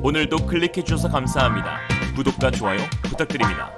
오늘도 클릭해주셔서 감사합니다. 구독과 좋아요 부탁드립니다.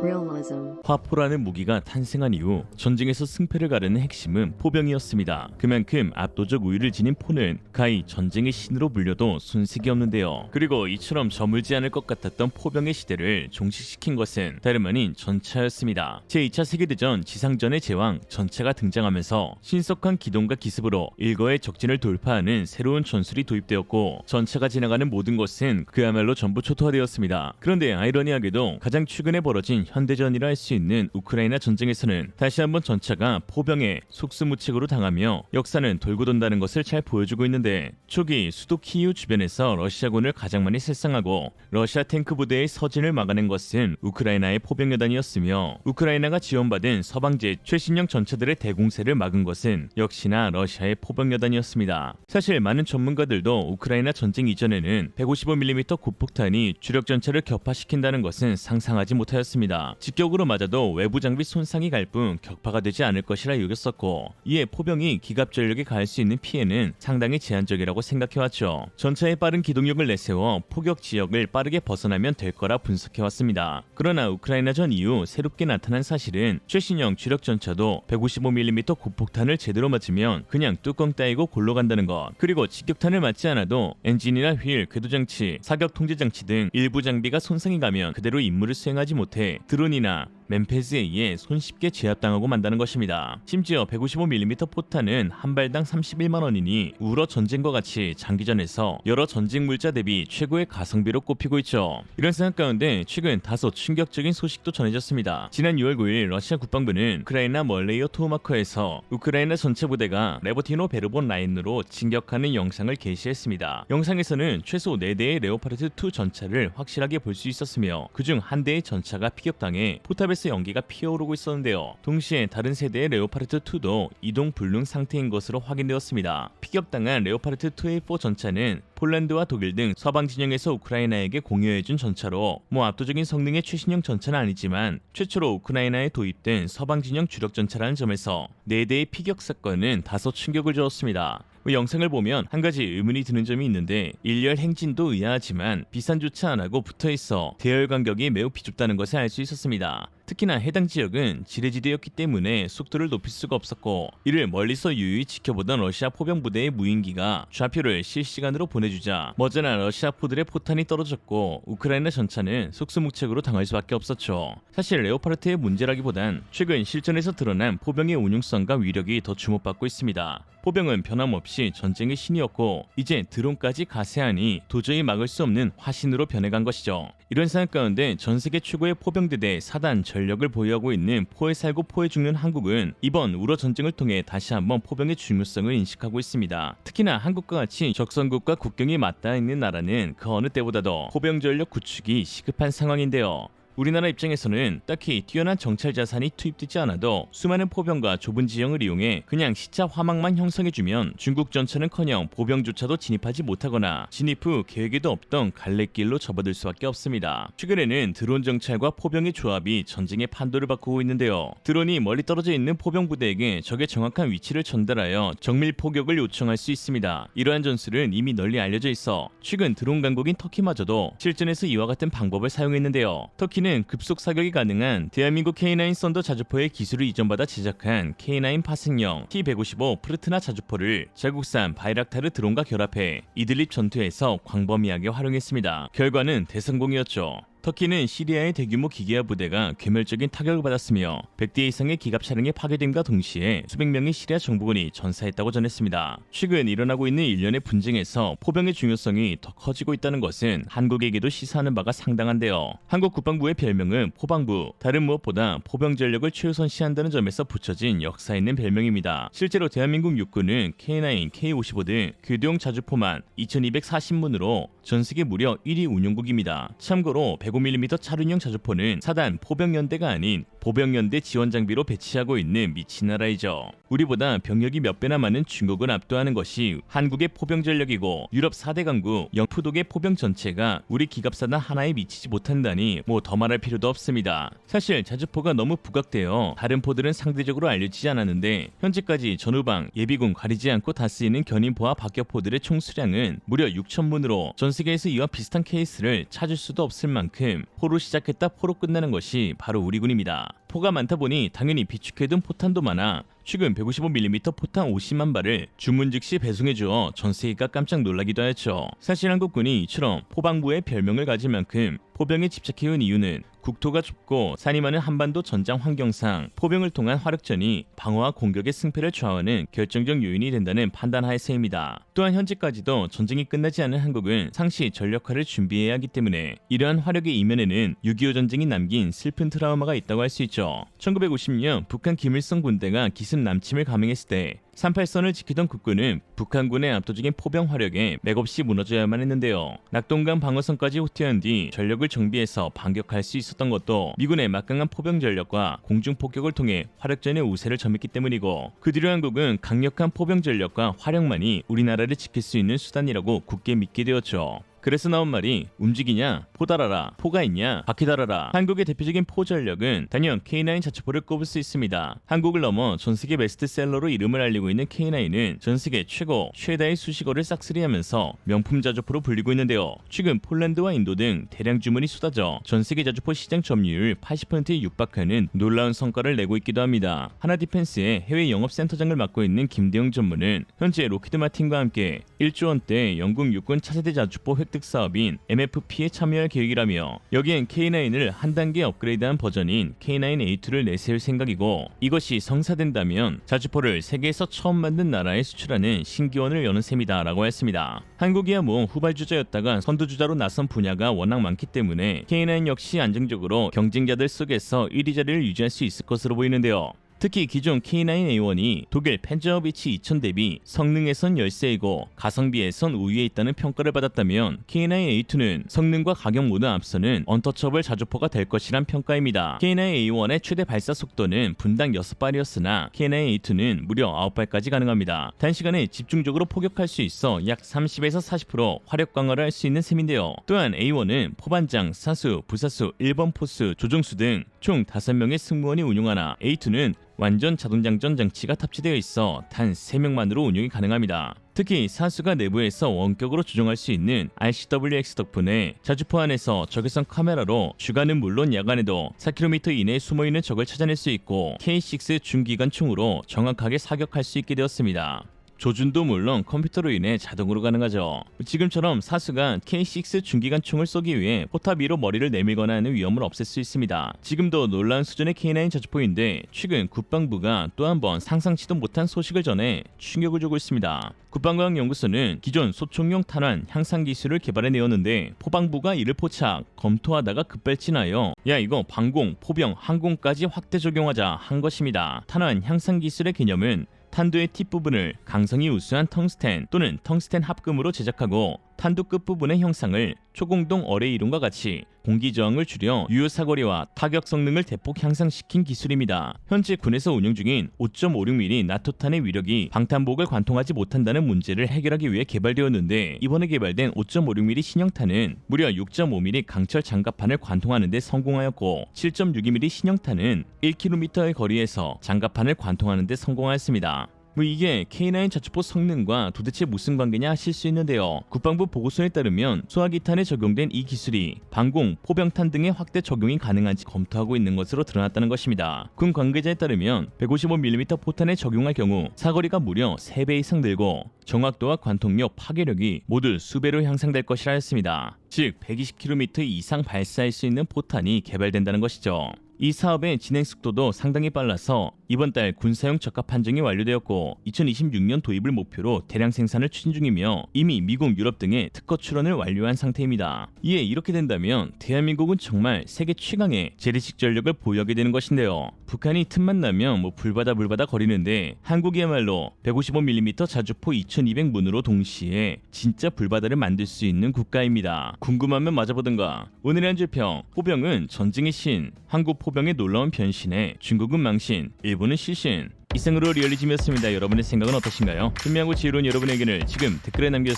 Realism. 화포라는 무기가 탄생한 이후 전쟁에서 승패를 가르는 핵심은 포병이었습니다. 그만큼 압도적 우위를 지닌 포는 가히 전쟁의 신으로 불려도 손색이 없는데요. 그리고 이처럼 저물지 않을 것 같았던 포병의 시대를 종식시킨 것은 다름 아닌 전차였습니다. 제2차 세계대전 지상전의 제왕 전차가 등장하면서 신속한 기동과 기습으로 일거의 적진을 돌파하는 새로운 전술이 도입되었고, 전차가 지나가는 모든 것은 그야말로 전부 초토화되었습니다. 그런데 아이러니하게도 가장 최근에 벌어진 현대전이라 할 수 있는 우크라이나 전쟁에서는 다시 한번 전차가 포병에 속수무책으로 당하며 역사는 돌고 돈다는 것을 잘 보여주고 있는데, 초기 수도 키이우 주변에서 러시아군을 가장 많이 살상하고 러시아 탱크 부대의 서진을 막아낸 것은 우크라이나의 포병여단이었으며, 우크라이나가 지원받은 서방제 최신형 전차들의 대공세를 막은 것은 역시나 러시아의 포병여단이었습니다. 사실 많은 전문가들도 우크라이나 전쟁 이전에는 155mm 고폭탄이 주력 전차를 격파시킨다는 것은 상상하지 못하였습니다. 직격으로 맞아도 외부 장비 손상이 갈 뿐 격파가 되지 않을 것이라 여겼었고, 이에 포병이 기갑 전력에 가할 수 있는 피해는 상당히 제한적이라고 생각해왔죠. 전차의 빠른 기동력을 내세워 포격 지역을 빠르게 벗어나면 될 거라 분석해왔습니다. 그러나 우크라이나전 이후 새롭게 나타난 사실은 최신형 주력 전차도 155mm 고폭탄을 제대로 맞으면 그냥 뚜껑 따이고 골로 간다는 것, 그리고 직격탄을 맞지 않아도 엔진이나 휠, 궤도장치, 사격 통제장치 등 일부 장비가 손상이 가면 그대로 임무를 수행하지 못해 드론이나 맨패스에 의해 손쉽게 제압당하고 만다는 것입니다. 심지어 155mm 포탄은 한 발당 31만원이니 우러 전쟁과 같이 장기전에서 여러 전쟁 물자 대비 최고의 가성비로 꼽히고 있죠. 이런 상황 가운데 최근 다소 충격적인 소식도 전해졌습니다. 지난 6월 9일 러시아 국방부는 우크라이나 멀레이어 토마커에서 우크라이나 전체 부대가 레버티노 베르본 라인으로 진격하는 영상을 게시했습니다. 영상에서는 최소 4대의 레오파르트2 전차를 확실하게 볼 수 있었으며, 그중 한 대의 전차가 피격당해 포탑에 연기가 피어오르고 있었는데요. 동시에 다른 세대의 레오파르트2도 이동 불능 상태인 것으로 확인되었습니다. 피격당한 레오파르트2A4 전차는 폴란드와 독일 등 서방 진영에서 우크라이나에게 공유해준 전차로 압도적인 성능의 최신형 전차는 아니지만 최초로 우크라이나에 도입된 서방 진영 주력 전차라는 점에서 4대의 피격 사건은 다소 충격을 주었습니다. 영상을 보면 한 가지 의문이 드는 점이 있는데, 일렬 행진도 의아하지만 비산조차 안하고 붙어있어 대열 간격이 매우 비좁다는 것을 알 수 있었습니다. 특히나 해당 지역은 지뢰지대였기 때문에 속도를 높일 수가 없었고, 이를 멀리서 유유히 지켜보던 러시아 포병부대의 무인기가 좌표를 실시간으로 보내주자 머지나 러시아포들의 포탄이 떨어졌고 우크라이나 전차는 속수무책으로 당할 수밖에 없었죠. 사실 레오파르트의 문제라기보단 최근 실전에서 드러난 포병의 운용성과 위력이 더 주목받고 있습니다. 포병은 변함없이 전쟁의 신이었고 이제 드론까지 가세하니 도저히 막을 수 없는 화신으로 변해간 것이죠. 이런 상황 가운데 전세계 최고의 포병대대 4단 전력을 보유하고 있는 포에 살고 포에 죽는 한국은 이번 우러 전쟁을 통해 다시 한번 포병의 중요성을 인식하고 있습니다. 특히나 한국과 같이 적선국과 국경이 맞닿아 있는 나라는 그 어느 때보다도 포병 전력 구축이 시급한 상황인데요. 우리나라 입장에서는 딱히 뛰어난 정찰 자산이 투입되지 않아도 수많은 포병과 좁은 지형을 이용해 그냥 시차 화막만 형성해주면 중국 전차는커녕 보병조차도 진입하지 못하거나 진입 후 계획에도 없던 갈래길로 접어들 수밖에 없습니다. 최근에는 드론 정찰과 포병의 조합이 전쟁의 판도를 바꾸고 있는데요. 드론이 멀리 떨어져 있는 포병 부대에게 적의 정확한 위치를 전달하여 정밀 포격을 요청할 수 있습니다. 이러한 전술은 이미 널리 알려져 있어 최근 드론 강국인 터키마저도 실전에서 이와 같은 방법을 사용했는데요. 터키는 급속 사격이 가능한 대한민국 K9 썬더 자주포의 기술을 이전받아 제작한 K9 파생형 T-155 프르트나 자주포를 자국산 바이락타르 드론과 결합해 이들립 전투에서 광범위하게 활용했습니다. 결과는 대성공이었죠. 터키는 시리아의 대규모 기계화 부대가 괴멸적인 타격을 받았으며 100대 이상의 기갑 차량이 파괴됨과 동시에 수백 명의 시리아 정부군이 전사했다고 전했습니다. 최근 일어나고 있는 일련의 분쟁에서 포병의 중요성이 더 커지고 있다는 것은 한국에게도 시사하는 바가 상당한데요. 한국 국방부의 별명은 포방부, 다른 무엇보다 포병 전력을 최우선시한다는 점에서 붙여진 역사 있는 별명입니다. 실제로 대한민국 육군은 K9, K55 등 교대용 자주포만 2240문으로 전세계 무려 1위 운용국입니다. 참고로 105mm 차륜형 자주포는 사단 포병연대가 아닌 보병연대 지원 장비로 배치하고 있는 미친 나라이죠. 우리보다 병력이 몇 배나 많은 중국을 압도하는 것이 한국의 포병 전력이고 유럽 4대 강국 영푸독의 포병 전체가 우리 기갑사단 하나에 미치지 못한다니 뭐 더 말할 필요도 없습니다. 사실 자주포가 너무 부각되어 다른 포들은 상대적으로 알려지지 않았는데 현재까지 전후방 예비군 가리지 않고 다 쓰이는 견인포와 박격포들의 총 수량은 무려 6,000문으로 전 세계에서 이와 비슷한 케이스를 찾을 수도 없을 만큼 포로 시작했다 포로 끝나는 것이 바로 우리 군입니다. 포가 많다 보니 당연히 비축해둔 포탄도 많아 최근 155mm 포탄 50만 발을 주문 즉시 배송해주어 전 세계가 깜짝 놀라기도 하였죠. 사실 한국군이 이처럼 포방부의 별명을 가질 만큼 포병에 집착해온 이유는 국토가 좁고 산이 많은 한반도 전장 환경상 포병을 통한 화력전이 방어와 공격의 승패를 좌우하는 결정적 요인이 된다는 판단하에서입니다. 또한 현재까지도 전쟁이 끝나지 않은 한국은 상시 전력화를 준비해야 하기 때문에 이러한 화력의 이면에는 6.25 전쟁이 남긴 슬픈 트라우마가 있다고 할 수 있죠. 1950년 북한 김일성 군대가 기습 남침을 감행했을 때 38선을 지키던 국군은 북한군의 압도적인 포병 화력에 맥없이 무너져야만 했는데요. 낙동강 방어선까지 호퇴한 뒤 전력을 정비해서 반격할 수 있었던 것도 미군의 막강한 포병 전력과 공중 폭격을 통해 화력전의 우세를 점했기 때문이고 그 뒤로 한국은 강력한 포병 전력과 화력만이 우리나라를 지킬 수 있는 수단이라고 굳게 믿게 되었죠. 그래서 나온 말이 움직이냐 포 달아라, 포가 있냐 바퀴 달아라. 한국의 대표적인 포 전력은 단연 K9 자주포를 꼽을 수 있습니다. 한국을 넘어 전세계 베스트셀러로 이름을 알리고 있는 K9은 전세계 최고 최다의 수식어를 싹쓸이하면서 명품 자주포로 불리고 있는데요. 최근 폴란드와 인도 등 대량 주문이 쏟아져 전세계 자주포 시장 점유율 80%에 육박하는 놀라운 성과를 내고 있기도 합니다. 하나디펜스의 해외 영업센터장을 맡고 있는 김대영 전무는 현재 로키드 마틴과 함께 1조 원대 영국 육군 차세대 자주포 획득 사업인 MFP에 참여할 계획이라며 여기엔 K9을 한 단계 업그레이드한 버전인 K9A2를 내세울 생각이고 이것이 성사된다면 자주포를 세계에서 처음 만든 나라에 수출하는 신기원을 여는 셈이다 라고 했습니다. 한국이야 뭐 후발주자였다가 선두주자로 나선 분야가 워낙 많기 때문에 K9 역시 안정적으로 경쟁자들 속에서 1위 자리를 유지할 수 있을 것으로 보이는데요. 특히 기존 K9A1이 독일 펜저비치 2000 대비 성능에선 열세이고 가성비에선 우위에 있다는 평가를 받았다면 K9A2는 성능과 가격 모두 앞서는 언터처블 자주포가 될 것이란 평가입니다. K9A1의 최대 발사 속도는 분당 6발이었으나 K9A2는 무려 9발까지 가능합니다. 단시간에 집중적으로 포격할 수 있어 약 30에서 40% 화력 강화를 할 수 있는 셈인데요. 또한 A1은 포반장, 사수, 부사수, 1번 포수, 조종수 등 총 5명의 승무원이 운용하나 A2는 완전 자동장전 장치가 탑재되어 있어 단 3명만으로 운용이 가능합니다. 특히 사수가 내부에서 원격으로 조정할 수 있는 RCWX 덕분에 자주포 안에서 적외선 카메라로 주간은 물론 야간에도 4km 이내에 숨어있는 적을 찾아낼 수 있고 K6 중기관총으로 정확하게 사격할 수 있게 되었습니다. 조준도 물론 컴퓨터로 인해 자동으로 가능하죠. 지금처럼 사수가 K6 중기관총을 쏘기 위해 포탑 위로 머리를 내밀거나 하는 위험을 없앨 수 있습니다. 지금도 놀라운 수준의 K9 자주포인데 최근 국방부가 또 한 번 상상치도 못한 소식을 전해 충격을 주고 있습니다. 국방과학연구소는 기존 소총용 탄환 향상 기술을 개발해내었는데 포방부가 이를 포착 검토하다가 급발진하여 야 이거 방공, 포병, 항공까지 확대 적용하자 한 것입니다. 탄환 향상 기술의 개념은 탄두의 팁부분을 강성이 우수한 텅스텐 또는 텅스텐 합금으로 제작하고 탄두 끝부분의 형상을 초공동 어뢰 이론과 같이 공기 저항을 줄여 유효 사거리와 타격 성능을 대폭 향상시킨 기술입니다. 현재 군에서 운용 중인 5.56mm 나토탄의 위력이 방탄복을 관통하지 못한다는 문제를 해결하기 위해 개발되었는데 이번에 개발된 5.56mm 신형탄은 무려 6.5mm 강철 장갑판을 관통하는 데 성공하였고 7.62mm 신형탄은 1km의 거리에서 장갑판을 관통하는 데 성공하였습니다. 이게 K9 자주포 성능과 도대체 무슨 관계냐 하실 수 있는데요. 국방부 보고서에 따르면 소화기탄에 적용된 이 기술이 방공, 포병탄 등의 확대 적용이 가능한지 검토하고 있는 것으로 드러났다는 것입니다. 군 관계자에 따르면 155mm 포탄에 적용할 경우 사거리가 무려 3배 이상 늘고 정확도와 관통력, 파괴력이 모두 수배로 향상될 것이라 했습니다. 즉 120km 이상 발사할 수 있는 포탄이 개발된다는 것이죠. 이 사업의 진행 속도도 상당히 빨라서 이번 달 군사용 적합 판정이 완료되었고 2026년 도입을 목표로 대량 생산을 추진 중이며 이미 미국, 유럽 등의 특허 출원을 완료한 상태입니다. 이에 이렇게 된다면 대한민국은 정말 세계 최강의 재래식 전력을 보유하게 되는 것인데요. 북한이 틈만 나면 불바다 거리는데 한국이야말로 155mm 자주포 2200문으로 동시에 진짜 불바다를 만들 수 있는 국가입니다. 궁금하면 맞아보든가. 오늘의 한 줄평, 포병은 전쟁의 신, 한국 포병의 놀라운 변신에 중국은 망신, 일본은 실신. 이상으로 리얼리즘이었습니다. 여러분의 생각은 어떠신가요? 현명하고 지혜로운 여러분의 의견을 지금 댓글에 남겨주세요.